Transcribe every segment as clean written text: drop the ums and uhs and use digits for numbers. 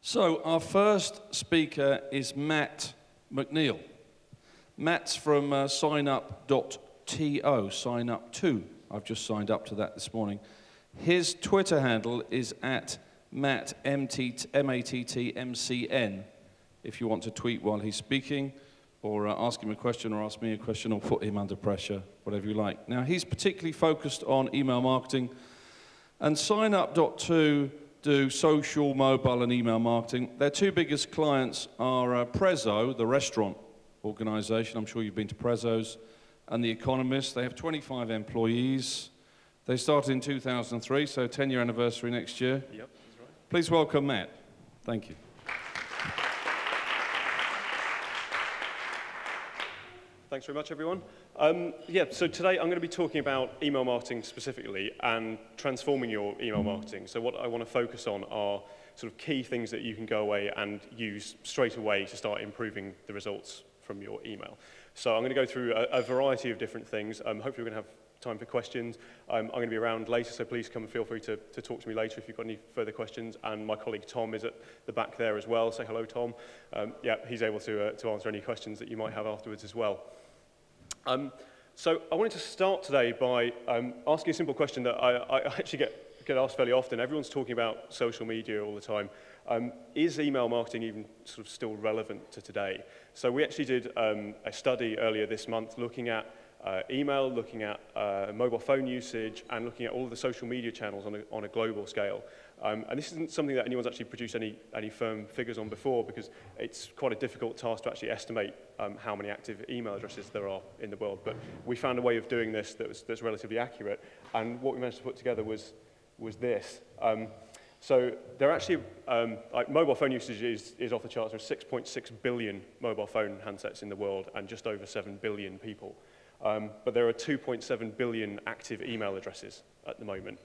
So our first speaker is Matt McNeill. Matt's from signup.to, sign up to. I've just signed up to that this morning. His Twitter handle is at Matt, M-A-T-T-M-C-N, if you want to tweet while he's speaking, or ask him a question, or ask me a question, or put him under pressure, whatever you like. Now, he's particularly focused on email marketing, and signup.to do social, mobile, and email marketing. Their two biggest clients are Prezzo, the restaurant organization. I'm sure you've been to Prezzo's, and The Economist. They have 25 employees. They started in 2003, so 10-year anniversary next year. Yep, that's right. Please welcome Matt. Thank you. Thanks very much, everyone. So today I'm going to be talking about email marketing specifically and transforming your email marketing. So what I want to focus on are sort of key things that you can go away and use straight away to start improving the results from your email. So I'm going to go through a variety of different things. Hopefully we're going to have time for questions. I'm going to be around later, so please come and feel free to talk to me later if you've got any further questions. And my colleague Tom is at the back there as well. Say hello, Tom. Yeah, he's able to answer any questions that you might have afterwards as well. So I wanted to start today by asking a simple question that I actually get asked fairly often. Everyone's talking about social media all the time. Is email marketing even sort of still relevant to today? So we actually did a study earlier this month looking at email, looking at mobile phone usage, and looking at all of the social media channels on a global scale. And this isn't something that anyone's actually produced any firm figures on before, because it's quite a difficult task to actually estimate how many active email addresses there are in the world. But we found a way of doing this that's relatively accurate, and what we managed to put together was this. So there actually, like mobile phone usage is off the charts. There's 6.6 billion mobile phone handsets in the world and just over 7 billion people. But there are 2.7 billion active email addresses at the moment.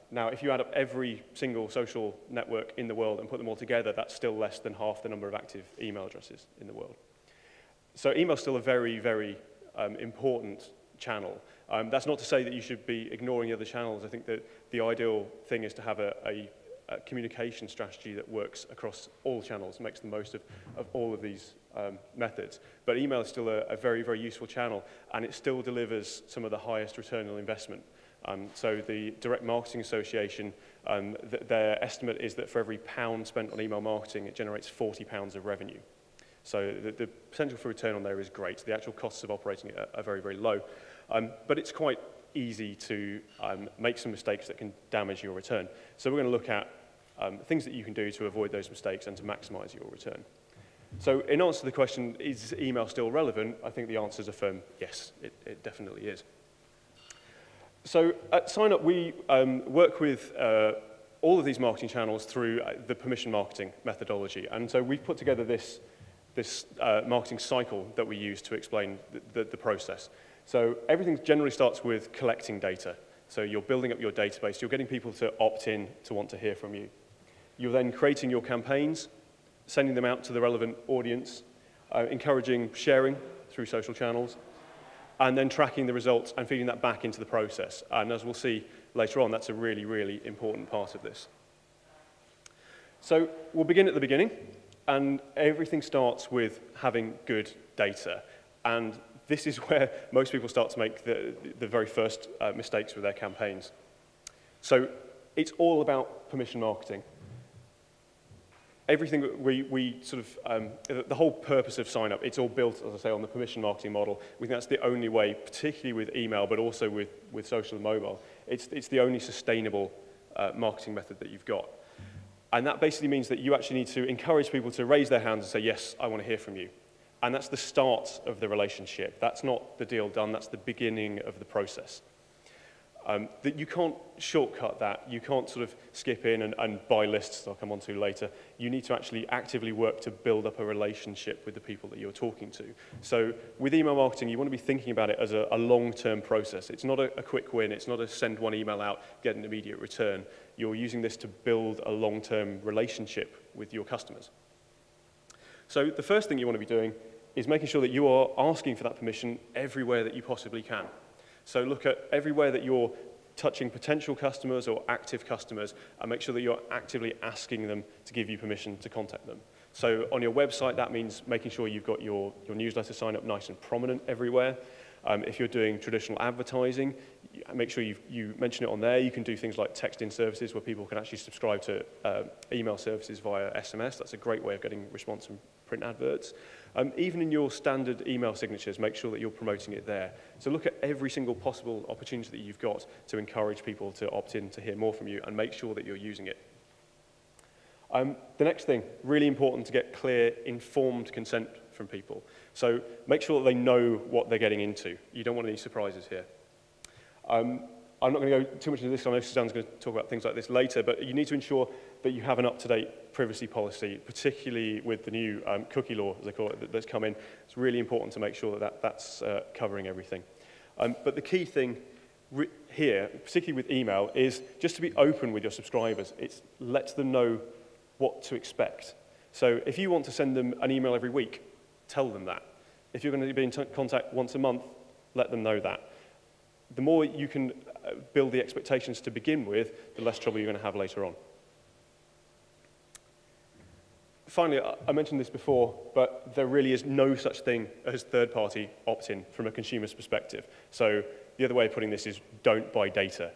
Now, if you add up every single social network in the world and put them all together, that's still less than half the number of active email addresses in the world. So email's still a very, very important channel. That's not to say that you should be ignoring the other channels. I think that the ideal thing is to have a communication strategy that works across all channels, makes the most of all of these methods. But email is still a very, very useful channel, and it still delivers some of the highest return on investment. So the Direct Marketing Association, their estimate is that for every £1 spent on email marketing, it generates £40 of revenue. So the potential for return on there is great. The actual costs of operating it are very, very low. But it's quite easy to make some mistakes that can damage your return. So we're going to look at things that you can do to avoid those mistakes and to maximize your return. So in answer to the question, is email still relevant? I think the answer is a firm yes, it definitely is. So at SignUp, we work with all of these marketing channels through the permission marketing methodology. And so we've put together this marketing cycle that we use to explain the process. So everything generally starts with collecting data. So you're building up your database. You're getting people to opt in to want to hear from you. You're then creating your campaigns, sending them out to the relevant audience, encouraging sharing through social channels, and then tracking the results and feeding that back into the process. And as we'll see later on, that's a really, really important part of this. So we'll begin at the beginning, and everything starts with having good data. And this is where most people start to make the very first mistakes with their campaigns. So it's all about permission marketing. Everything that we sort of, the whole purpose of SignUp, it's all built, as I say, on the permission marketing model. We think that's the only way, particularly with email, but also with social and mobile. It's the only sustainable marketing method that you've got. And that basically means that you actually need to encourage people to raise their hands and say, yes, I want to hear from you. And that's the start of the relationship. That's not the deal done, that's the beginning of the process. That you can't shortcut that. You can't sort of skip in and buy lists I'll come on to later. You need to actually actively work to build up a relationship with the people that you're talking to. So with email marketing, you want to be thinking about it as a long-term process. It's not a quick win. It's not a send one email out, get an immediate return. You're using this to build a long-term relationship with your customers. So the first thing you want to be doing is making sure that you are asking for that permission everywhere that you possibly can. So look at everywhere that you're touching potential customers or active customers, and make sure that you're actively asking them to give you permission to contact them. So on your website, that means making sure you've got your newsletter sign up nice and prominent everywhere. If you're doing traditional advertising, make sure you mention it on there. You can do things like text-in services where people can actually subscribe to email services via SMS. That's a great way of getting response from print adverts. Even in your standard email signatures, make sure that you're promoting it there. So look at every single possible opportunity that you've got to encourage people to opt in to hear more from you, and make sure that you're using it. The next thing, really important to get clear, informed consent from people. So make sure that they know what they're getting into. You don't want any surprises here. I'm not going to go too much into this. I know Suzanne's going to talk about things like this later, but you need to ensure that you have an up-to-date privacy policy, particularly with the new cookie law, as they call it, that's come in. It's really important to make sure that that's covering everything. But the key thing here, particularly with email, is just to be open with your subscribers. It lets them know what to expect. So if you want to send them an email every week, tell them that. If you're going to be in contact once a month, let them know that. The more you can build the expectations to begin with, the less trouble you're going to have later on. Finally, I mentioned this before, but there really is no such thing as third-party opt-in from a consumer's perspective. So the other way of putting this is don't buy data.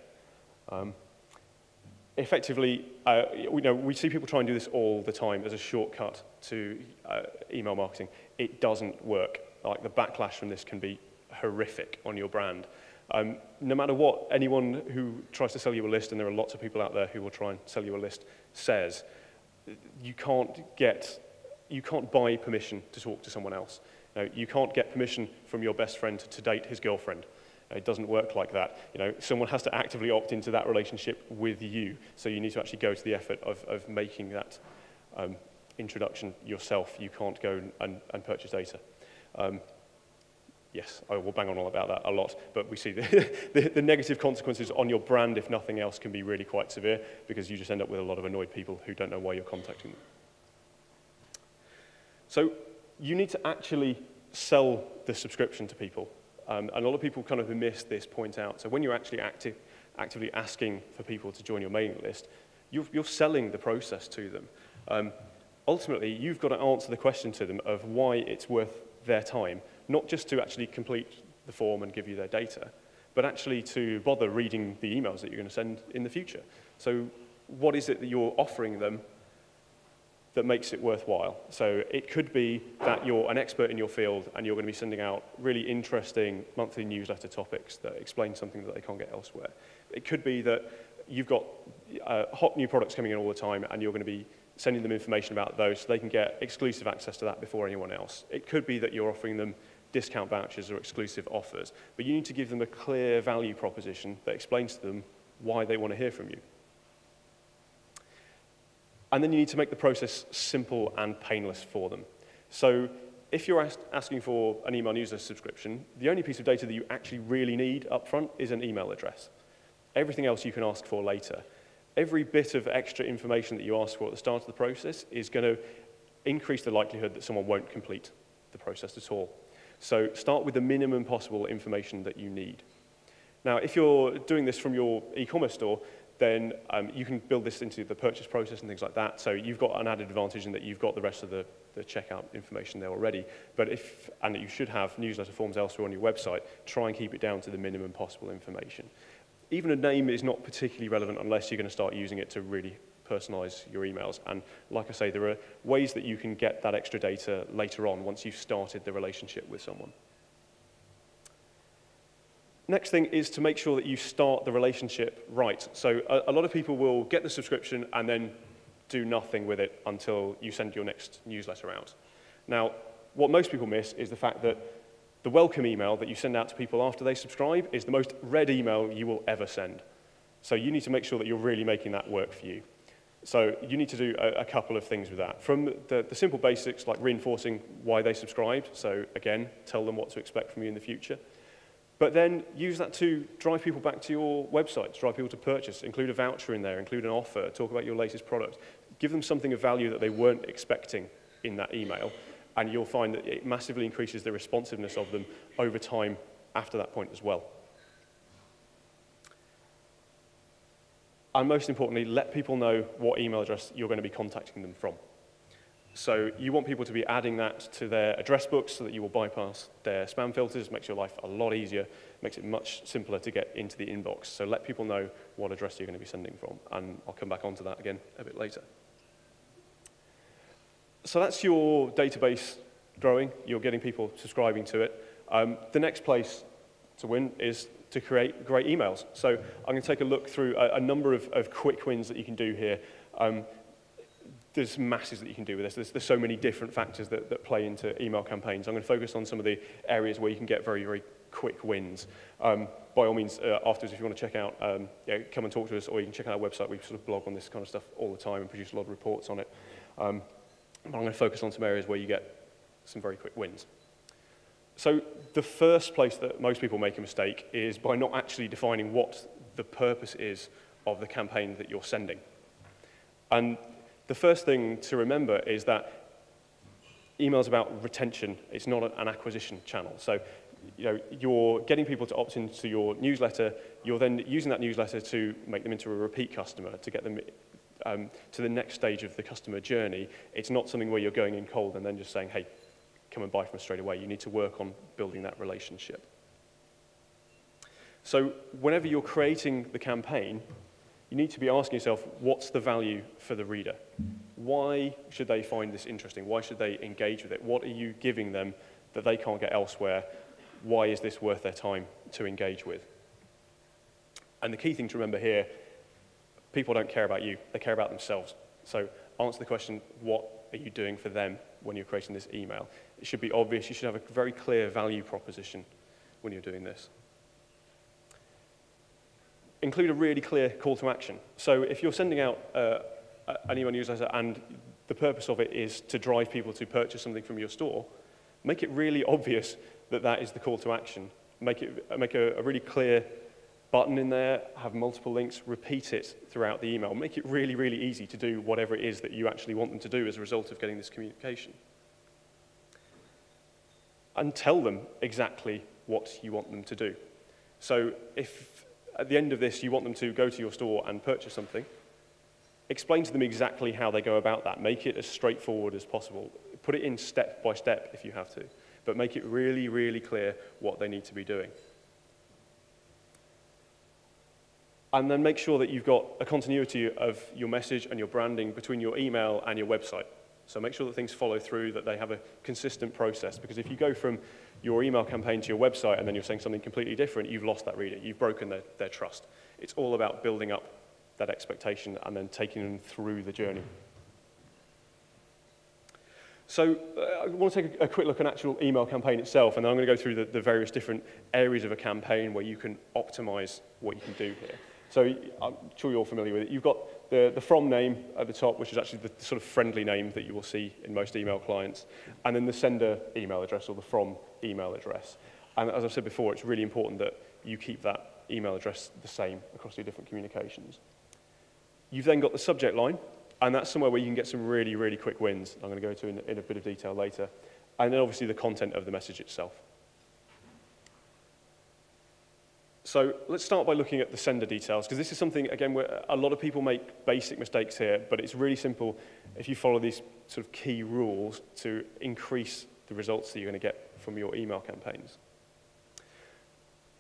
Effectively, we see people try and do this all the time as a shortcut to email marketing. It doesn't work. Like, the backlash from this can be horrific on your brand. No matter what anyone who tries to sell you a list, and there are lots of people out there who will try and sell you a list, says, you can't buy permission to talk to someone else. You can't get permission from your best friend to date his girlfriend. It doesn't work like that. Someone has to actively opt into that relationship with you. So you need to actually go to the effort of making that introduction yourself. You can't go and purchase data. Yes, I will bang on all about that a lot, but we see the negative consequences on your brand, if nothing else, can be really quite severe, because you just end up with a lot of annoyed people who don't know why you're contacting them. So you need to actually sell the subscription to people. And a lot of people kind of miss this point out. So when you're actually actively asking for people to join your mailing list, you're selling the process to them. Ultimately, you've got to answer the question to them of why it's worth their time, not just to actually complete the form and give you their data, but actually to bother reading the emails that you're going to send in the future. So what is it that you're offering them that makes it worthwhile? So it could be that you're an expert in your field and you're going to be sending out really interesting monthly newsletter topics that explain something that they can't get elsewhere. It could be that you've got hot new products coming in all the time and you're going to be sending them information about those so they can get exclusive access to that before anyone else. It could be that you're offering them discount vouchers or exclusive offers, but you need to give them a clear value proposition that explains to them why they want to hear from you. And then you need to make the process simple and painless for them. So if you're asking for an email newsletter subscription, the only piece of data that you actually really need up front is an email address. Everything else you can ask for later. Every bit of extra information that you ask for at the start of the process is going to increase the likelihood that someone won't complete the process at all. So start with the minimum possible information that you need. Now, if you're doing this from your e-commerce store, then you can build this into the purchase process and things like that. So you've got an added advantage in that you've got the rest of the checkout information there already. But and you should have newsletter forms elsewhere on your website, try and keep it down to the minimum possible information. Even a name is not particularly relevant unless you're going to start using it to really personalize your emails. And like I say, there are ways that you can get that extra data later on once you've started the relationship with someone. Next thing is to make sure that you start the relationship right. So a lot of people will get the subscription and then do nothing with it until you send your next newsletter out. Now, what most people miss is the fact that the welcome email that you send out to people after they subscribe is the most read email you will ever send. So you need to make sure that you're really making that work for you. So you need to do a couple of things with that. From the simple basics, like reinforcing why they subscribed. So again, tell them what to expect from you in the future. But then use that to drive people back to your website, drive people to purchase, include a voucher in there, include an offer, talk about your latest product. Give them something of value that they weren't expecting in that email, and you'll find that it massively increases the responsiveness of them over time after that point as well. And most importantly, let people know what email address you're going to be contacting them from. So you want people to be adding that to their address books so that you will bypass their spam filters, makes your life a lot easier, makes it much simpler to get into the inbox. So let people know what address you're going to be sending from, and I'll come back onto that again a bit later. So that's your database growing, you're getting people subscribing to it. The next place to win is to create great emails. So I'm going to take a look through a number of quick wins that you can do here. There's masses that you can do with this. There's so many different factors that play into email campaigns. I'm going to focus on some of the areas where you can get very, very quick wins. By all means, afterwards, if you want to check out, come and talk to us, or you can check out our website. We sort of blog on this kind of stuff all the time and produce a lot of reports on it. But I'm going to focus on some areas where you get some very quick wins. So the first place that most people make a mistake is by not actually defining what the purpose is of the campaign that you're sending. And the first thing to remember is that email's about retention. It's not an acquisition channel. So you're getting people to opt into your newsletter. You're then using that newsletter to make them into a repeat customer, to get them to the next stage of the customer journey. It's not something where you're going in cold and then just saying, hey, come and buy from us straight away. You need to work on building that relationship. So whenever you're creating the campaign, you need to be asking yourself, what's the value for the reader? Why should they find this interesting? Why should they engage with it? What are you giving them that they can't get elsewhere? Why is this worth their time to engage with? And the key thing to remember here, people don't care about you, they care about themselves. So answer the question, what are you doing for them when you're creating this email? It should be obvious, you should have a very clear value proposition when you're doing this. Include a really clear call to action. So if you're sending out an email newsletter and the purpose of it is to drive people to purchase something from your store, make it really obvious that that is the call to action. Make a really clear button in there, have multiple links, repeat it throughout the email. Make it really, really easy to do whatever it is that you actually want them to do as a result of getting this communication. And tell them exactly what you want them to do. So if at the end of this you want them to go to your store and purchase something, explain to them exactly how they go about that. Make it as straightforward as possible. Put it in step by step if you have to, but make it really, really clear what they need to be doing. And then make sure that you've got a continuity of your message and your branding between your email and your website. So make sure that things follow through, that they have a consistent process, because if you go from your email campaign to your website and then you're saying something completely different, you've lost that reader, you've broken their trust. It's all about building up that expectation and then taking them through the journey. So I want to take a quick look at an actual email campaign itself, and then I'm going to go through the various different areas of a campaign where you can optimize what you can do here. So I'm sure you're all familiar with it. You've got the from name at the top, which is actually the sort of friendly name that you will see in most email clients, and then the sender email address or the from email address. And as I've said before, it's really important that you keep that email address the same across your different communications. You've then got the subject line, and that's somewhere where you can get some really, really quick wins. I'm going to go to in a bit of detail later. And then obviously the content of the message itself. So let's start by looking at the sender details, because this is something, again, where a lot of people make basic mistakes here, but it's really simple if you follow these sort of key rules to increase the results that you're going to get from your email campaigns.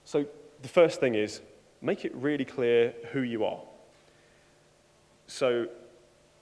So the first thing is, make it really clear who you are. So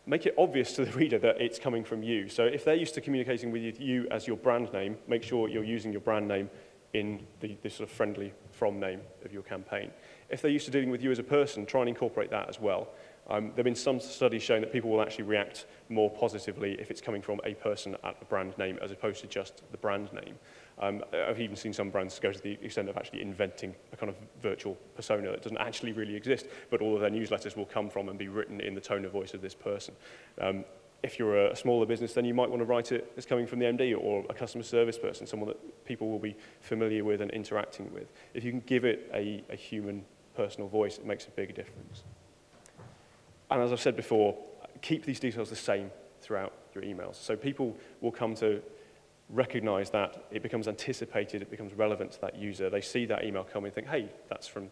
make it obvious to the reader that it's coming from you. So if they're used to communicating with you as your brand name, make sure you're using your brand name in the sort of friendly from name of your campaign. If they're used to dealing with you as a person, try and incorporate that as well. There have been some studies showing that people will actually react more positively if it's coming from a person at the brand name as opposed to just the brand name. I've even seen some brands go to the extent of actually inventing a kind of virtual persona that doesn't actually really exist, but all of their newsletters will come from and be written in the tone of voice of this person. If you're a smaller business, then you might want to write it as coming from the MD or a customer service person, someone that people will be familiar with and interacting with. If you can give it a human, personal voice, it makes a big difference. And as I've said before, keep these details the same throughout your emails. So people will come to recognize that it becomes anticipated, it becomes relevant to that user. They see that email come and think, hey, that's from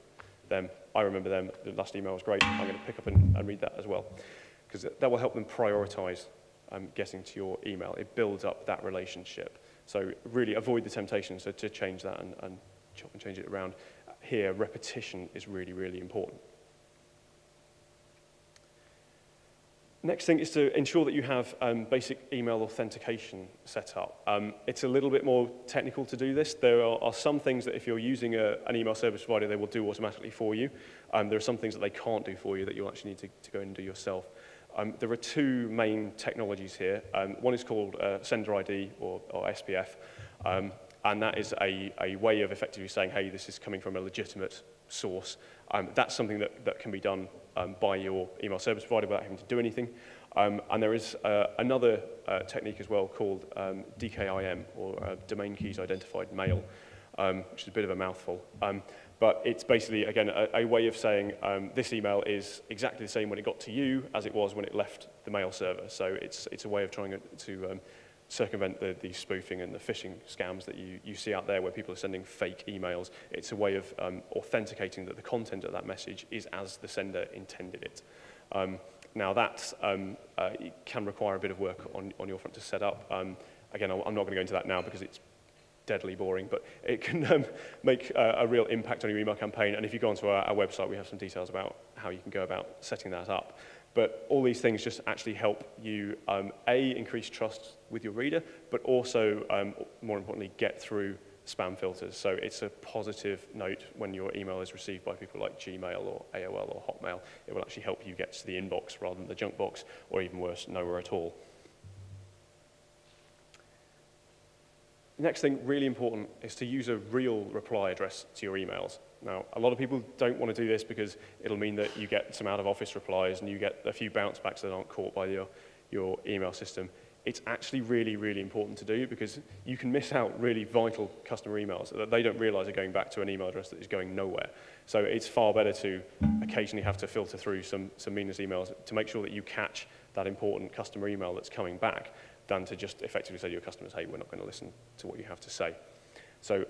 them. I remember them. The last email was great. I'm going to pick up and read that as well, because that will help them prioritize getting to your email. It builds up that relationship. So really avoid the temptation to change that and chop and change it around. Here, repetition is really, really important. Next thing is to ensure that you have basic email authentication set up. It's a little bit more technical to do this. There are some things that if you're using an email service provider, they will do automatically for you. There are some things that they can't do for you that you'll actually need to go in and do yourself. There are two main technologies here. One is called Sender ID or SPF, and that is a way of effectively saying, hey, this is coming from a legitimate source. That's something that can be done by your email service provider without having to do anything. And there is another technique as well called DKIM, or Domain Keys Identified Mail, which is a bit of a mouthful. But it's basically, again, a way of saying this email is exactly the same when it got to you as it was when it left the mail server. So it's a way of trying to circumvent the spoofing and the phishing scams that you see out there where people are sending fake emails. It's a way of authenticating that the content of that message is as the sender intended it. Now that can require a bit of work on your front to set up. Again, I'm not going to go into that now because it's deadly boring, but it can make a real impact on your email campaign. And if you go onto our website, we have some details about how you can go about setting that up. But all these things just actually help you, A, increase trust with your reader, but also, more importantly, get through spam filters. So it's a positive note when your email is received by people like Gmail or AOL or Hotmail. It will actually help you get to the inbox rather than the junk box, or even worse, nowhere at all. Next thing, really important, is to use a real reply address to your emails. Now, a lot of people don't want to do this because it'll mean that you get some out-of-office replies and you get a few bounce backs that aren't caught by your email system. It's actually really, really important to do because you can miss out really vital customer emails that they don't realize are going back to an email address that is going nowhere. So it's far better to occasionally have to filter through some meaningless emails to make sure that you catch that important customer email that's coming back than to just effectively say to your customers, hey, we're not going to listen to what you have to say. So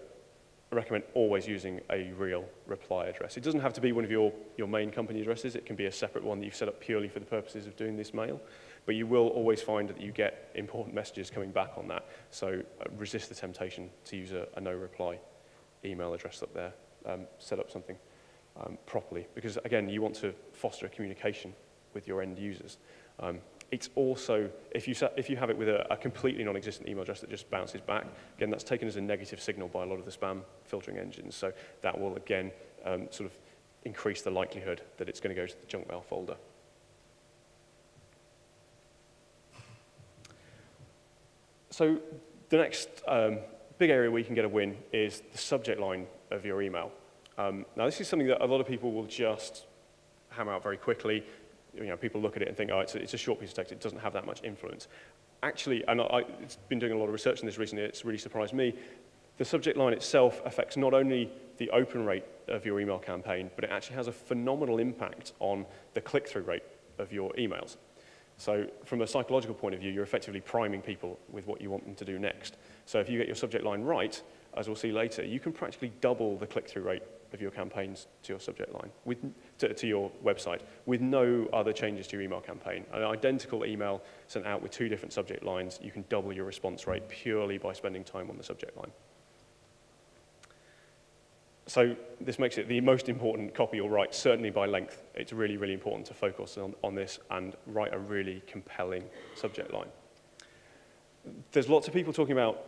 I recommend always using a real reply address. It doesn't have to be one of your main company addresses. It can be a separate one that you've set up purely for the purposes of doing this mail. But you will always find that you get important messages coming back on that. So resist the temptation to use a no-reply email address up there. Set up something properly. Because, again, you want to foster a communication with your end users. It's also, if you have it with a completely non-existent email address that just bounces back, again, that's taken as a negative signal by a lot of the spam filtering engines. So that will, again, sort of increase the likelihood that it's going to go to the junk mail folder. So the next big area where you can get a win is the subject line of your email. Now, this is something that a lot of people will just hammer out very quickly. You know, people look at it and think, oh, it's a short piece of text, it doesn't have that much influence. Actually, and I've been doing a lot of research on this recently, it's really surprised me, the subject line itself affects not only the open rate of your email campaign, but it actually has a phenomenal impact on the click-through rate of your emails. So from a psychological point of view, you're effectively priming people with what you want them to do next. So if you get your subject line right, as we'll see later, you can practically double the click-through rate of your campaigns to your subject line, to your website, with no other changes to your email campaign. An identical email sent out with two different subject lines, you can double your response rate purely by spending time on the subject line. So this makes it the most important copy you'll write, certainly by length. It's really, really important to focus on this and write a really compelling subject line. There's lots of people talking about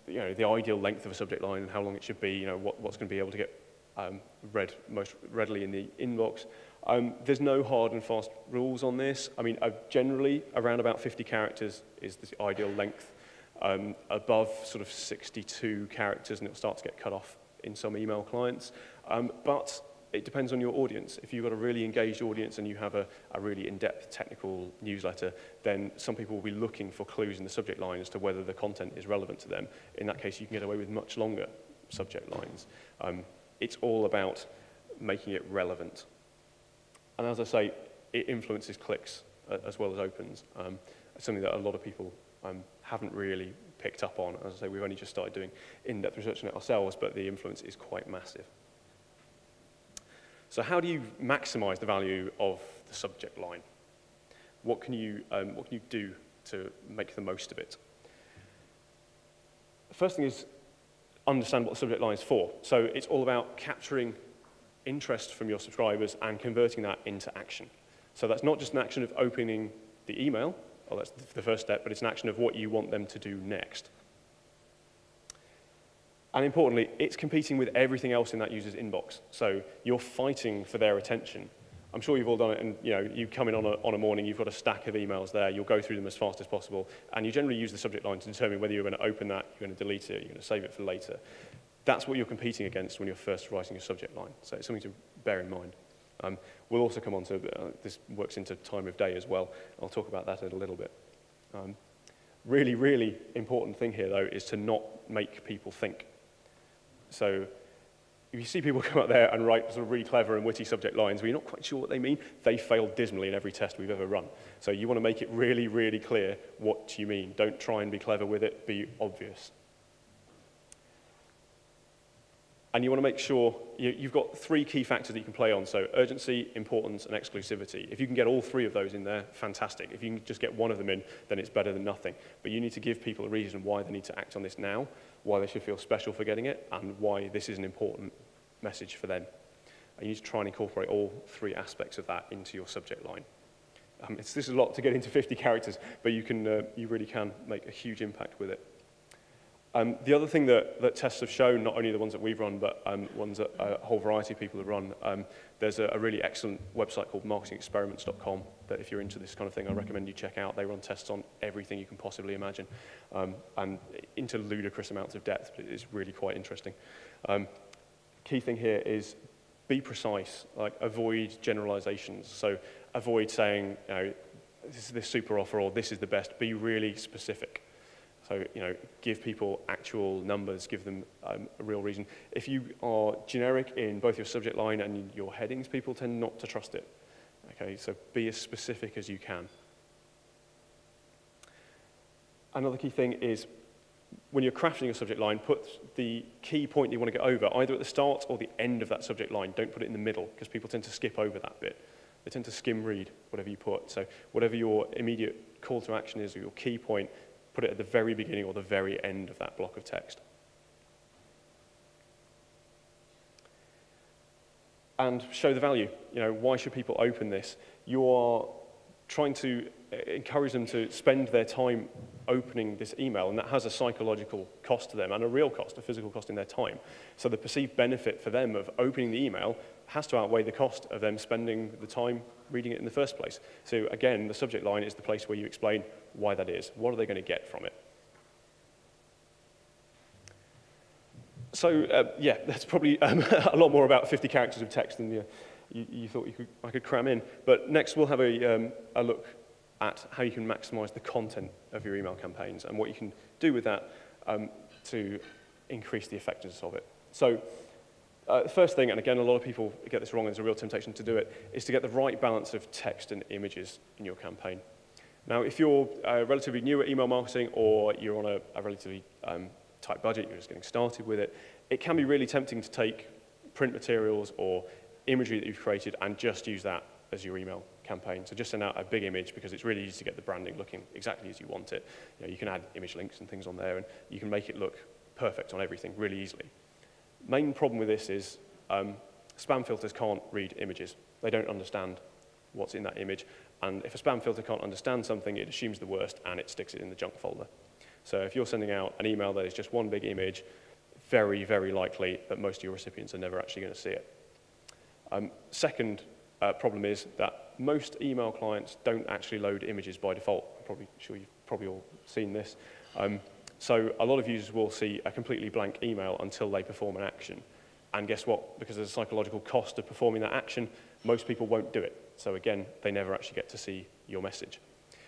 you know, the ideal length of a subject line and how long it should be, you know, what's going to be able to get read most readily in the inbox. There's no hard and fast rules on this. I mean, generally, around about 50 characters is the ideal length. Above sort of 62 characters, and it'll start to get cut off in some email clients. But it depends on your audience. If you've got a really engaged audience and you have a really in-depth technical newsletter, then some people will be looking for clues in the subject line as to whether the content is relevant to them. In that case, you can get away with much longer subject lines. It's all about making it relevant. And as I say, it influences clicks as well as opens. It's something that a lot of people haven't really picked up on. As I say, we've only just started doing in-depth research on it ourselves, but the influence is quite massive. So how do you maximize the value of the subject line? What can you do to make the most of it? The first thing is understand what the subject line is for. So it's all about capturing interest from your subscribers and converting that into action. So that's not just an action of opening the email, well, that's the first step, but it's an action of what you want them to do next. And importantly, it's competing with everything else in that user's inbox. So you're fighting for their attention. I'm sure you've all done it, and you come in on a morning, you've got a stack of emails there, you'll go through them as fast as possible, and you generally use the subject line to determine whether you're going to open that, you're going to delete it, you're going to save it for later. That's what you're competing against when you're first writing a subject line. So it's something to bear in mind. We'll also come on to, this works into time of day as well. I'll talk about that in a little bit. Really, really important thing here, though, is to not make people think. So if you see people come out there and write sort of really clever and witty subject lines where you're not quite sure what they mean, they fail dismally in every test we've ever run. So you want to make it really, really clear what you mean. Don't try and be clever with it, be obvious. And you want to make sure you've got 3 key factors that you can play on. So urgency, importance, and exclusivity. If you can get all 3 of those in there, fantastic. If you can just get one of them in, then it's better than nothing. But you need to give people a reason why they need to act on this now, why they should feel special for getting it, and why this is an important message for them. And you need to try and incorporate all 3 aspects of that into your subject line. This is a lot to get into 50 characters, but you really can make a huge impact with it. The other thing that tests have shown, not only the ones that we've run, but ones that a whole variety of people have run, there's a really excellent website called marketingexperiments.com that if you're into this kind of thing, I recommend you check out. They run tests on everything you can possibly imagine, and into ludicrous amounts of depth, but it is really quite interesting. Key thing here is be precise, like avoid generalizations. So avoid saying, this is this super offer or this is the best. Be really specific. So, give people actual numbers, give them a real reason. If you are generic in both your subject line and your headings, people tend not to trust it. Okay, so be as specific as you can. Another key thing is when you're crafting a subject line, put the key point you want to get over either at the start or the end of that subject line. Don't put it in the middle, because people tend to skip over that bit. They tend to skim read whatever you put. So whatever your immediate call to action is or your key point, put it at the very beginning or the very end of that block of text. And show the value. Why should people open this? You are trying to encourage them to spend their time opening this email, and that has a psychological cost to them and a real cost, a physical cost in their time. So the perceived benefit for them of opening the email has to outweigh the cost of them spending the time reading it in the first place. So again, the subject line is the place where you explain why that is. What are they going to get from it? So yeah, that's probably a lot more about 50 characters of text than you thought I could cram in. But next we'll have a look at how you can maximize the content of your email campaigns and what you can do with that to increase the effectiveness of it. So the first thing, and again, a lot of people get this wrong, and there's a real temptation to do it, is to get the right balance of text and images in your campaign. Now, if you're relatively new at email marketing or you're on a relatively tight budget, you're just getting started with it, it can be really tempting to take print materials or imagery that you've created and just use that as your email campaign. So just send out a big image because it's really easy to get the branding looking exactly as you want it. You can add image links and things on there, and you can make it look perfect on everything really easily. Main problem with this is spam filters can't read images. They don't understand what's in that image. And if a spam filter can't understand something, it assumes the worst and it sticks it in the junk folder. So if you're sending out an email that is just one big image, very, very likely that most of your recipients are never actually going to see it. Second problem is that most email clients don't actually load images by default. I'm sure you've probably all seen this. So a lot of users will see a completely blank email until they perform an action. And guess what? Because there's a psychological cost of performing that action, most people won't do it. So again, they never actually get to see your message.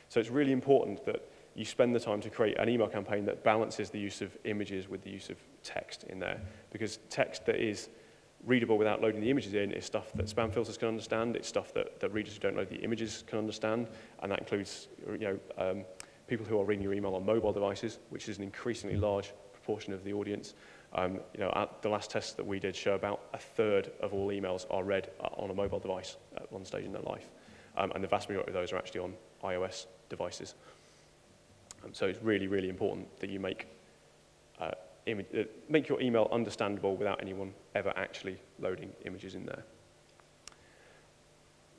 So it's really important that you spend the time to create an email campaign that balances the use of images with the use of text in there. Because text that is readable without loading the images in is stuff that spam filters can understand. It's stuff that readers who don't load the images can understand. And that includes people who are reading your email on mobile devices, which is an increasingly large proportion of the audience. The last tests that we did show about a third of all emails are read on a mobile device at one stage in their life. And the vast majority of those are actually on iOS devices. So it's really, really important that you make your email understandable without anyone ever actually loading images in there.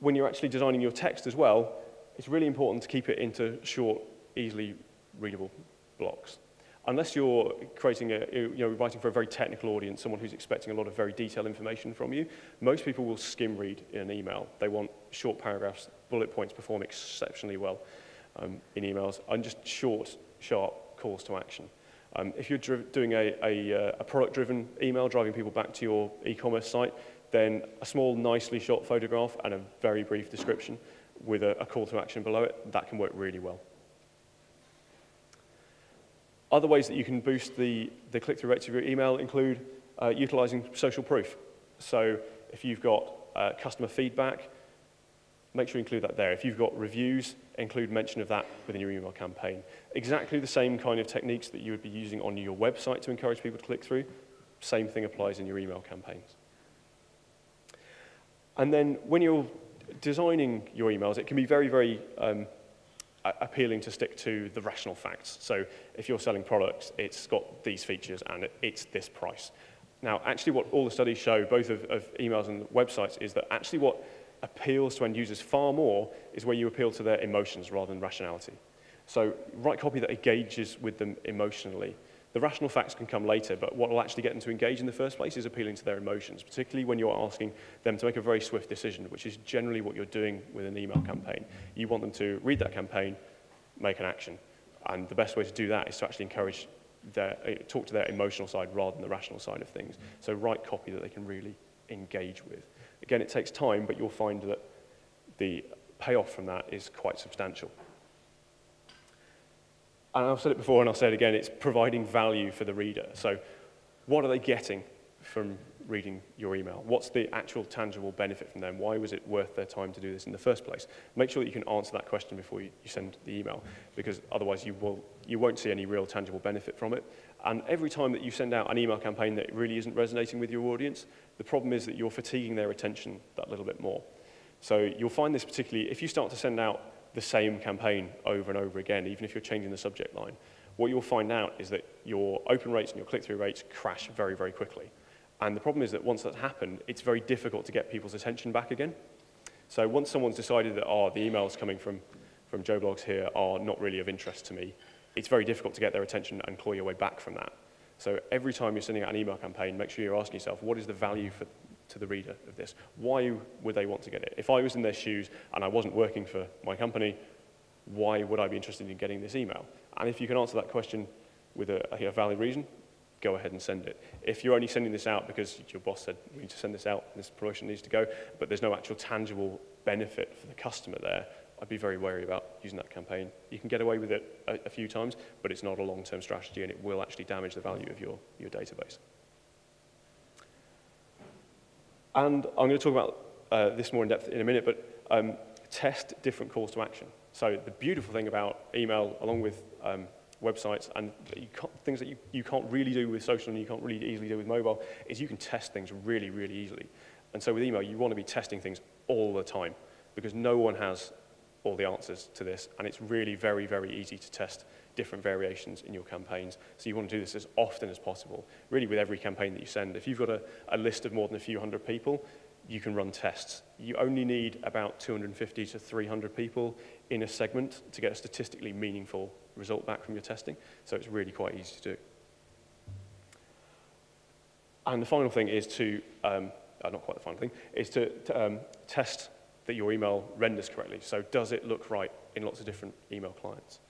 When you're actually designing your text as well, it's really important to keep it into short, easily readable blocks. Unless you're writing for a very technical audience, someone who's expecting a lot of very detailed information from you, most people will skim read in an email. They want short paragraphs. Bullet points perform exceptionally well in emails, and just short, sharp calls to action. If you're doing a product-driven email, driving people back to your e-commerce site, then a small, nicely shot photograph and a very brief description with a call to action below it, that can work really well. Other ways that you can boost the click-through rates of your email include utilizing social proof. So if you've got customer feedback, make sure you include that there. If you've got reviews, include mention of that within your email campaign. Exactly the same kind of techniques that you would be using on your website to encourage people to click through, same thing applies in your email campaigns. And then when you're designing your emails, it can be very, very appealing to stick to the rational facts. So if you're selling products, it's got these features and it's this price. Now, actually what all the studies show, both of emails and websites, is that actually what appeals to end users far more is where you appeal to their emotions rather than rationality. So write copy that engages with them emotionally. The rational facts can come later, but what will actually get them to engage in the first place is appealing to their emotions, particularly when you're asking them to make a very swift decision, which is generally what you're doing with an email campaign. You want them to read that campaign, make an action. And the best way to do that is to actually encourage talk to their emotional side rather than the rational side of things. So write copy that they can really engage with. Again, it takes time, but you'll find that the payoff from that is quite substantial. And I've said it before and I'll say it again, it's providing value for the reader. So what are they getting from reading your email? What's the actual tangible benefit from them? Why was it worth their time to do this in the first place? Make sure that you can answer that question before you send the email, because otherwise you won't see any real tangible benefit from it. And every time that you send out an email campaign that really isn't resonating with your audience, the problem is that you're fatiguing their attention that little bit more. So you'll find this particularly if you start to send out the same campaign over and over again, even if you're changing the subject line. What you'll find out is that your open rates and your click-through rates crash very, very quickly. And the problem is that once that's happened, it's very difficult to get people's attention back again. So once someone's decided that, the emails coming from Joe Blogs here are not really of interest to me, it's very difficult to get their attention and claw your way back from that. So every time you're sending out an email campaign, make sure you're asking yourself, what is the value to the reader of this? Why would they want to get it? If I was in their shoes and I wasn't working for my company, why would I be interested in getting this email? And if you can answer that question with a valid reason, go ahead and send it. If you're only sending this out because your boss said, we need to send this out, this promotion needs to go, but there's no actual tangible benefit for the customer there, I'd be very wary about using that campaign. You can get away with it a few times, but it's not a long-term strategy and it will actually damage the value of your database. And I'm going to talk about this more in depth in a minute, but test different calls to action. So the beautiful thing about email, along with websites, and things that you can't really do with social and you can't really easily do with mobile, is you can test things really, really easily. And so with email, you want to be testing things all the time, because no one has all the answers to this, and it's really very, very easy to test different variations in your campaigns. So you want to do this as often as possible, really with every campaign that you send. If you've got a list of more than a few hundred people, you can run tests. You only need about 250 to 300 people in a segment to get a statistically meaningful result back from your testing, so it's really quite easy to do. And the final thing is to, not quite the final thing, is to test that your email renders correctly. So does it look right in lots of different email clients?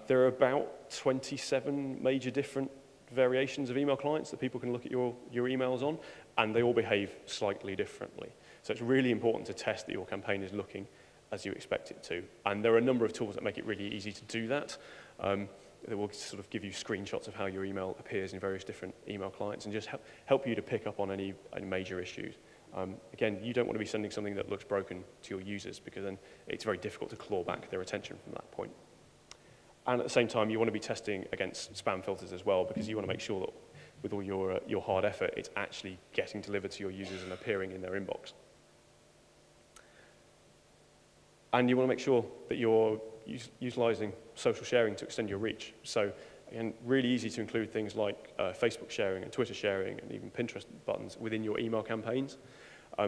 There are about 27 major different variations of email clients that people can look at your emails on, and they all behave slightly differently. So it's really important to test that your campaign is looking as you expect it to. And there are a number of tools that make it really easy to do that. That will sort of give you screenshots of how your email appears in various different email clients and just help you to pick up on any major issues. Again, you don't want to be sending something that looks broken to your users, because then it's very difficult to claw back their attention from that point. And at the same time, you want to be testing against spam filters as well, because you want to make sure that with all your hard effort, it's actually getting delivered to your users and appearing in their inbox. And you want to make sure that you're utilizing social sharing to extend your reach. So again, really easy to include things like Facebook sharing and Twitter sharing and even Pinterest buttons within your email campaigns.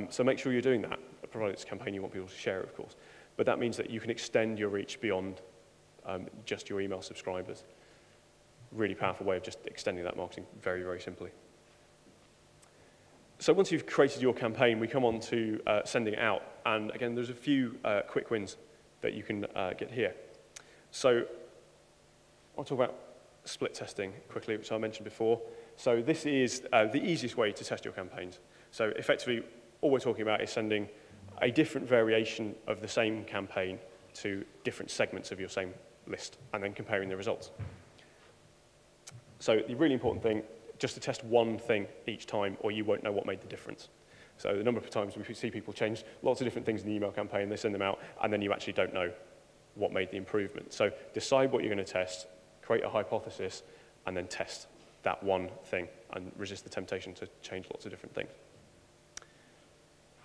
So make sure you're doing that, provided it's a campaign you want people to share, of course. But that means that you can extend your reach beyond just your email subscribers. Really powerful way of just extending that marketing very, very simply. So once you've created your campaign, we come on to sending it out. And again, there's a few quick wins that you can get here. So I'll talk about split testing quickly, which I mentioned before. So this is the easiest way to test your campaigns. So effectively, all we're talking about is sending a different variation of the same campaign to different segments of your same list, and then comparing the results. So the really important thing, just to test one thing each time, or you won't know what made the difference. So the number of times we see people change lots of different things in the email campaign, they send them out, and then you actually don't know what made the improvement. So decide what you're going to test, create a hypothesis, and then test that one thing, and resist the temptation to change lots of different things.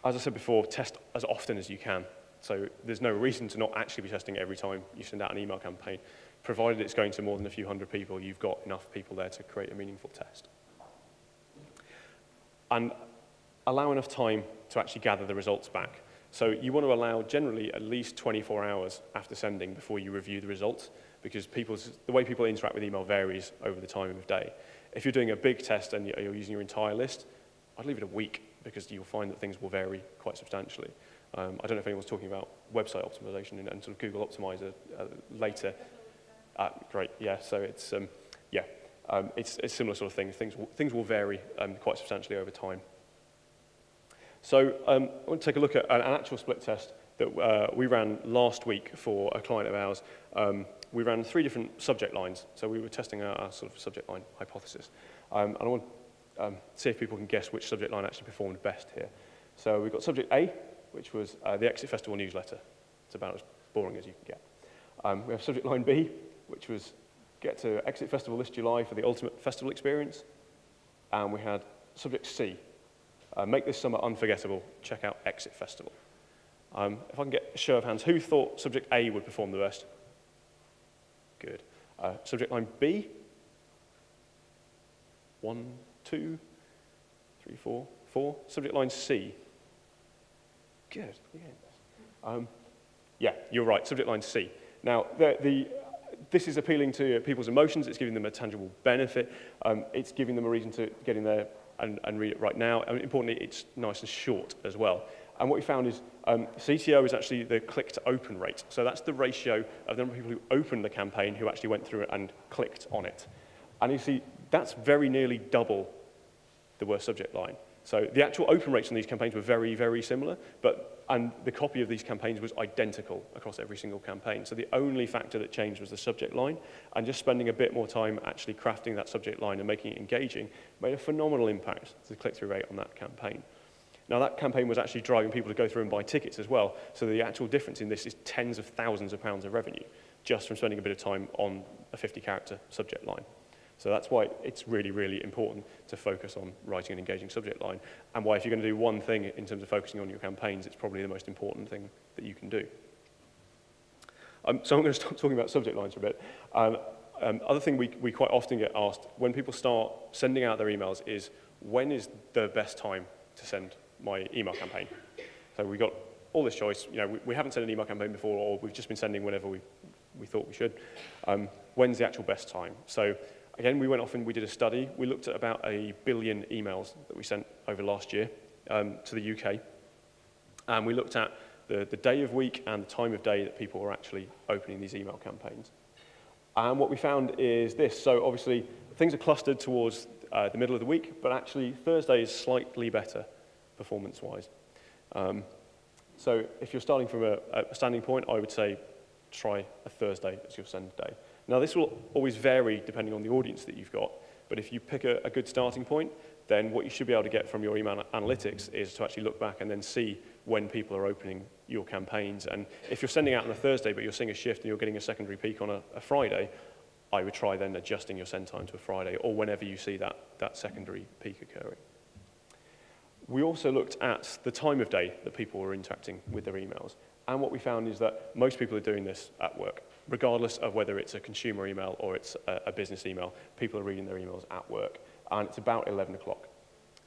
As I said before, test as often as you can. So there's no reason to not actually be testing every time you send out an email campaign. Provided it's going to more than a few hundred people, you've got enough people there to create a meaningful test. And allow enough time to actually gather the results back. So you want to allow generally at least 24 hours after sending before you review the results, because the way people interact with email varies over the time of day. If you're doing a big test and you're using your entire list, I'd leave it a week, because you'll find that things will vary quite substantially. I don't know if anyone's talking about website optimization and sort of Google Optimizer later. Great, yeah, so it's, it's a similar sort of thing. Things will vary quite substantially over time. So I want to take a look at an actual split test that we ran last week for a client of ours. We ran 3 different subject lines, so we were testing our sort of subject line hypothesis. And I want to see if people can guess which subject line actually performed best here. So we've got subject A, which was the Exit Festival newsletter. It's about as boring as you can get. We have subject line B, which was get to Exit Festival this July for the ultimate festival experience. And we had subject C, make this summer unforgettable, check out Exit Festival. If I can get a show of hands, who thought subject A would perform the best? Good. Subject line B? 1, 2, 3, 4, 4. Subject line C? Good. Yeah, you're right, subject line C. Now, this is appealing to people's emotions. It's giving them a tangible benefit. It's giving them a reason to get in there and read it right now. And importantly, it's nice and short as well. And what we found is CTO is actually the click-to-open rate. So that's the ratio of the number of people who opened the campaign who actually went through it and clicked on it. And you see, that's very nearly double the worst subject line. So the actual open rates on these campaigns were very, very similar, and the copy of these campaigns was identical across every single campaign. So the only factor that changed was the subject line, and just spending a bit more time actually crafting that subject line and making it engaging made a phenomenal impact to the click-through rate on that campaign. Now that campaign was actually driving people to go through and buy tickets as well, so the actual difference in this is tens of thousands of pounds of revenue just from spending a bit of time on a 50-character subject line. So that's why it's really, really important to focus on writing an engaging subject line, and why if you're going to do one thing in terms of focusing on your campaigns, it's probably the most important thing that you can do. So I'm going to start talking about subject lines for a bit. Other thing we quite often get asked when people start sending out their emails is, when is the best time to send my email campaign? So we've got all this choice. You know, we haven't sent an email campaign before, or we've just been sending whenever we thought we should. When's the actual best time? So again, we went off and we did a study. We looked at about 1 billion emails that we sent over last year to the UK. And we looked at the day of week and the time of day that people were actually opening these email campaigns. And what we found is this. So obviously, things are clustered towards the middle of the week, but actually Thursday is slightly better performance-wise. So if you're starting from a standing point, I would say try a Thursday as your send day. Now, this will always vary depending on the audience that you've got, but if you pick a good starting point, then what you should be able to get from your email analytics is to actually look back and then see when people are opening your campaigns. And if you're sending out on a Thursday, but you're seeing a shift and you're getting a secondary peak on a Friday, I would try then adjusting your send time to a Friday or whenever you see that secondary peak occurring. We also looked at the time of day that people were interacting with their emails. And what we found is that most people are doing this at work, regardless of whether it's a consumer email or it's a business email. People are reading their emails at work. And it's about 11 o'clock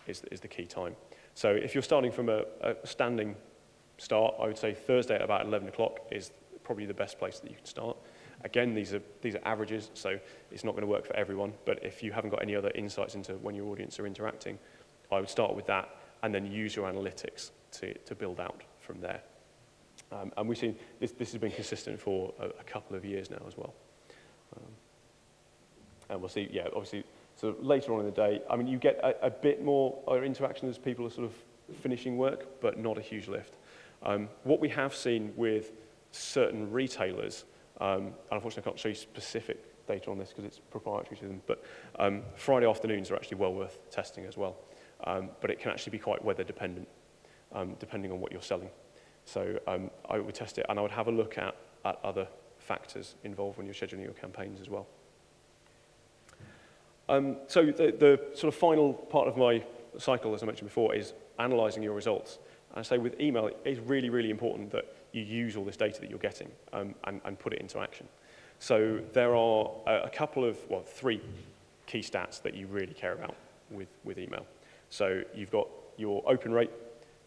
is the key time. So if you're starting from a standing start, I would say Thursday at about 11 o'clock is probably the best place that you can start. Again, these are averages, so it's not going to work for everyone. But if you haven't got any other insights into when your audience are interacting, I would start with that and then use your analytics to build out from there. And we've seen this has been consistent for a couple of years now as well. And we'll see, yeah, obviously, so later on in the day, I mean, you get a bit more interaction as people are sort of finishing work, but not a huge lift. What we have seen with certain retailers, and unfortunately I can't show you specific data on this because it's proprietary to them, but Friday afternoons are actually well worth testing as well. But it can actually be quite weather dependent, depending on what you're selling. So I would test it, and I would have a look at other factors involved when you're scheduling your campaigns as well. So the sort of final part of my cycle, as I mentioned before, is analysing your results. And I say with email, it's really, really important that you use all this data that you're getting and put it into action. So there are a couple of, well, 3 key stats that you really care about with email. So you've got your open rate,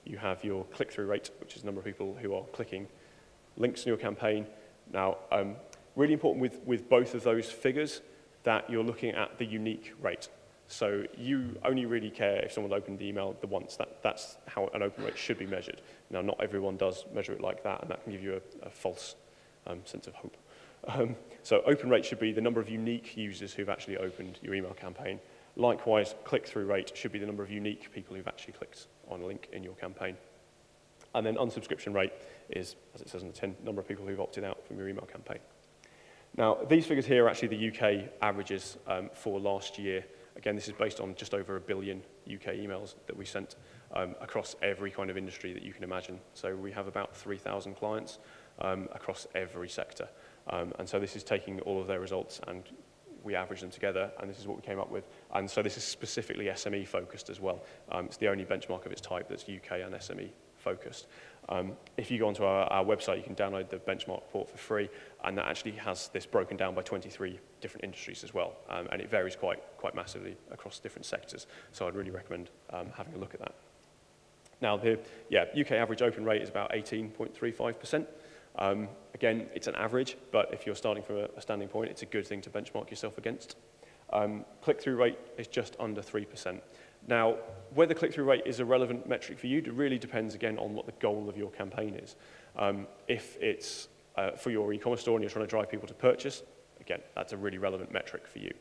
you have your click-through rate, which is the number of people who are clicking links in your campaign. Now, really important with both of those figures that you're looking at the unique rate. So you only really care if someone opened the email the once. That's how an open rate should be measured. Now, not everyone does measure it like that, and that can give you a false sense of hope. So open rate should be the number of unique users who've actually opened your email campaign. Likewise, click-through rate should be the number of unique people who've actually clicked on a link in your campaign. And then unsubscription rate is, as it says in the tin, number of people who've opted out from your email campaign. Now, these figures here are actually the UK averages for last year. Again, this is based on just over 1 billion UK emails that we sent across every kind of industry that you can imagine. So we have about 3,000 clients across every sector. And so this is taking all of their results and we average them together, and this is what we came up with. And so this is specifically SME focused as well. It's the only benchmark of its type that's UK and SME focused. If you go onto our website, you can download the benchmark report for free, and that actually has this broken down by 23 different industries as well, and it varies quite massively across different sectors. So I'd really recommend having a look at that. Now, the UK average open rate is about 18.35%. Again, it's an average, but if you're starting from a standing point, it's a good thing to benchmark yourself against. Click-through rate is just under 3%. Now, whether click-through rate is a relevant metric for you, it really depends, again, on what the goal of your campaign is. If it's for your e-commerce store and you're trying to drive people to purchase, again, that's a really relevant metric for you.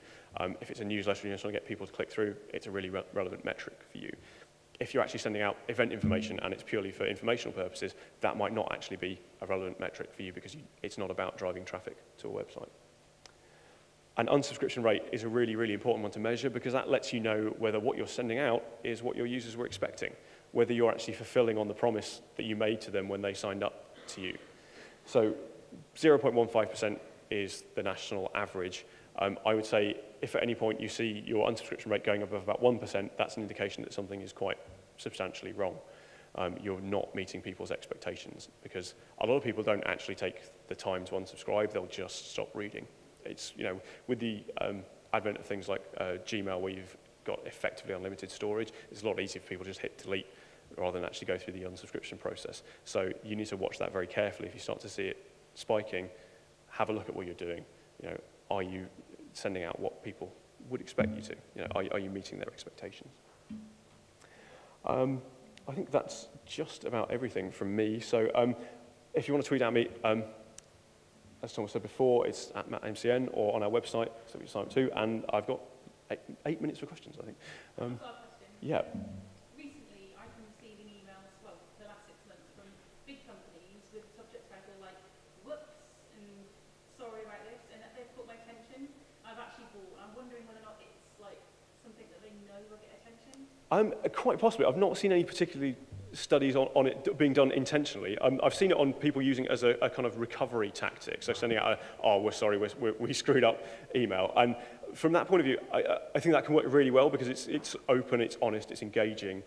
If it's a newsletter and you're trying to get people to click through, it's a really relevant metric for you. If you're actually sending out event information and it's purely for informational purposes, that might not actually be a relevant metric for you because it's not about driving traffic to a website. And unsubscription rate is a really, really important one to measure because that lets you know whether what you're sending out is what your users were expecting, whether you're actually fulfilling on the promise that you made to them when they signed up to you. So 0.15% is the national average. I would say if at any point you see your unsubscription rate going above about 1%, that's an indication that something is quite substantially wrong. You're not meeting people's expectations because a lot of people don't actually take the time to unsubscribe, they'll just stop reading. It's, you know, with the advent of things like Gmail where you've got effectively unlimited storage, it's a lot easier for people to just hit delete rather than actually go through the unsubscription process. So you need to watch that very carefully. If you start to see it spiking, have a look at what you're doing. You know, are you sending out what people would expect you to? You know, are you meeting their expectations? I think that's just about everything from me. So if you want to tweet at me, as Thomas said before, it's at MattMCN or on our website, so we sign up to, and I've got 8 minutes for questions, I think. Yeah. Recently, I've been receiving emails, well, the last 6 months, from big companies with subject title like, whoops, and sorry about this, and that they've caught my attention. I've actually bought, I'm wondering whether or not it's like something that they know will get attention. Quite possibly. I've not seen any particularly studies on it being done intentionally. I've seen it on people using it as a kind of recovery tactic, so sending out oh, we're sorry, we screwed up email. And from that point of view, I think that can work really well because it's open, it's honest, it's engaging.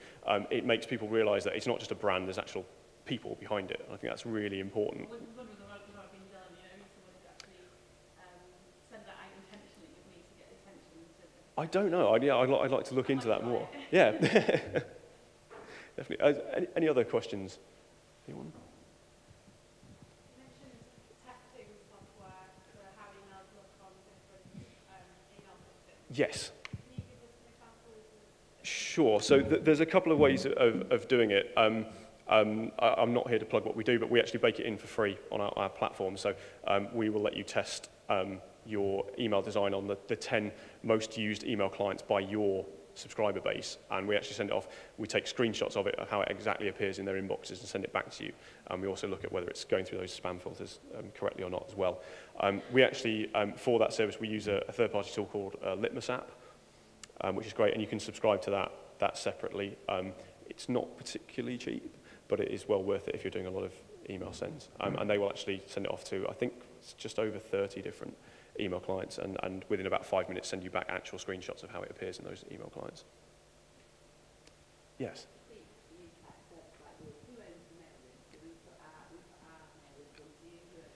It makes people realize that it's not just a brand, there's actual people behind it. And I think that's really important. I was wondering about it had been done, you know, someone had actually sent that out intentionally with me to get attention to the... I don't know. I'd like to look into that more. Yeah. Definitely. Any other questions? Anyone? You mentioned testing software for how emails look on different email systems. Yes. Can you give us an example? Sure. So there's a couple of ways of doing it. I'm not here to plug what we do, but we actually bake it in for free on our platform. So we will let you test your email design on the 10 most used email clients by your subscriber base, and we actually send it off. We take screenshots of it, of how it exactly appears in their inboxes, and send it back to you. And we also look at whether it's going through those spam filters correctly or not as well. We actually, for that service, we use a third-party tool called Litmus app, which is great, and you can subscribe to that separately. It's not particularly cheap, but it is well worth it if you're doing a lot of email sends. And they will actually send it off to, I think, it's just over 30 different email clients, and within about 5 minutes send you back actual screenshots of how it appears in those email clients. Yes?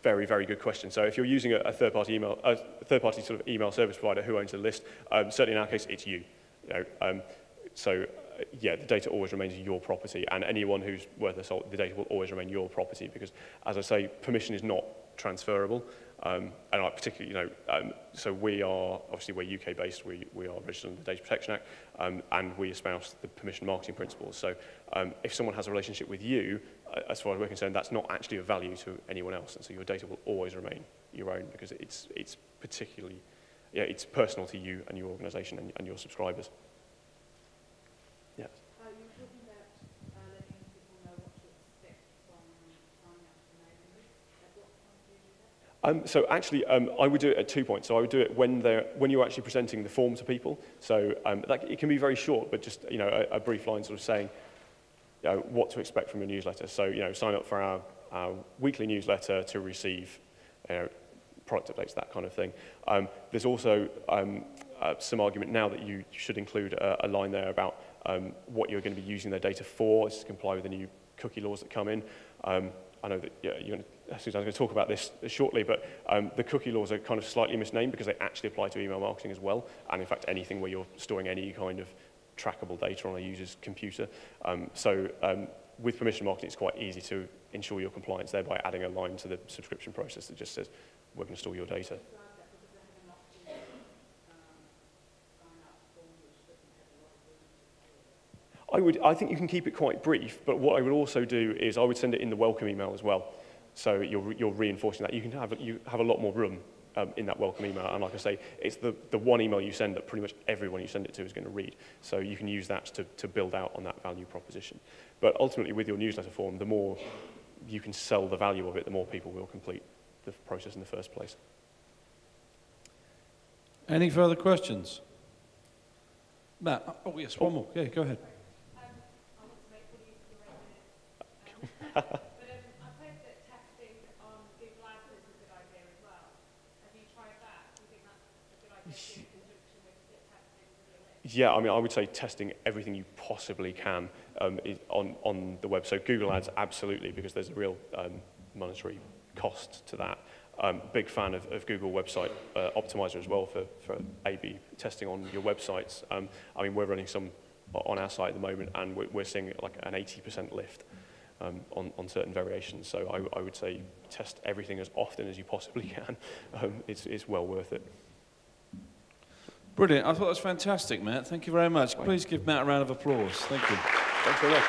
Very, very good question. So if you're using a third-party sort of email service provider, who owns the list? Certainly in our case, it's you. Yeah, the data always remains your property, and anyone who's worth their salt, the data will always remain your property because, as I say, permission is not transferable. And I particularly, so we are, obviously we're UK based, we are registered under the Data Protection Act, and we espouse the permission marketing principles. So if someone has a relationship with you, as far as we're concerned, that's not actually of value to anyone else, and so your data will always remain your own because it's particularly, yeah, it's personal to you and your organisation and your subscribers. Yes. Are you talking about letting people know what to expect from signing up to the mailing list? At what point do you do that? So actually, I would do it at 2 points. So I would do it when you're actually presenting the form to people. So it can be very short, but just a brief line sort of saying what to expect from your newsletter. So sign up for our weekly newsletter to receive product updates, that kind of thing. There's also some argument now that you should include a line there about what you're going to be using their data for. This is to comply with the new cookie laws that come in. I know that Suzanne's going to talk about this shortly, but the cookie laws are kind of slightly misnamed because they actually apply to email marketing as well, and in fact anything where you're storing any kind of trackable data on a user's computer. With permission marketing, it's quite easy to ensure your compliance there by adding a line to the subscription process that just says, we're going to store your data. I think you can keep it quite brief, but what I would also do is I would send it in the welcome email as well. So you're reinforcing that. You have a lot more room in that welcome email, and like I say, it's the one email you send that pretty much everyone you send it to is going to read. So you can use that to build out on that value proposition. But ultimately, with your newsletter form, the more you can sell the value of it, the more people will complete the process in the first place. Any further questions? Matt? Oh yes, one more. Yeah, go ahead. But I've heard that testing on Google Ads is a good idea as well. Have you tried that? Do you think that's a good idea to do in conjunction with testing for your list? Yeah, I mean, I would say testing everything you possibly can on the web. So Google Ads, absolutely, because there's a real monetary cost to that. Big fan of Google Website Optimizer as well for A/B testing on your websites. I mean, we're running some on our site at the moment, and we're seeing like an 80% lift. On certain variations, so I would say test everything as often as you possibly can. It's well worth it. Brilliant. I thought that was fantastic, Matt. Thank you very much. Please give Matt a round of applause. Thank you. Thanks very much.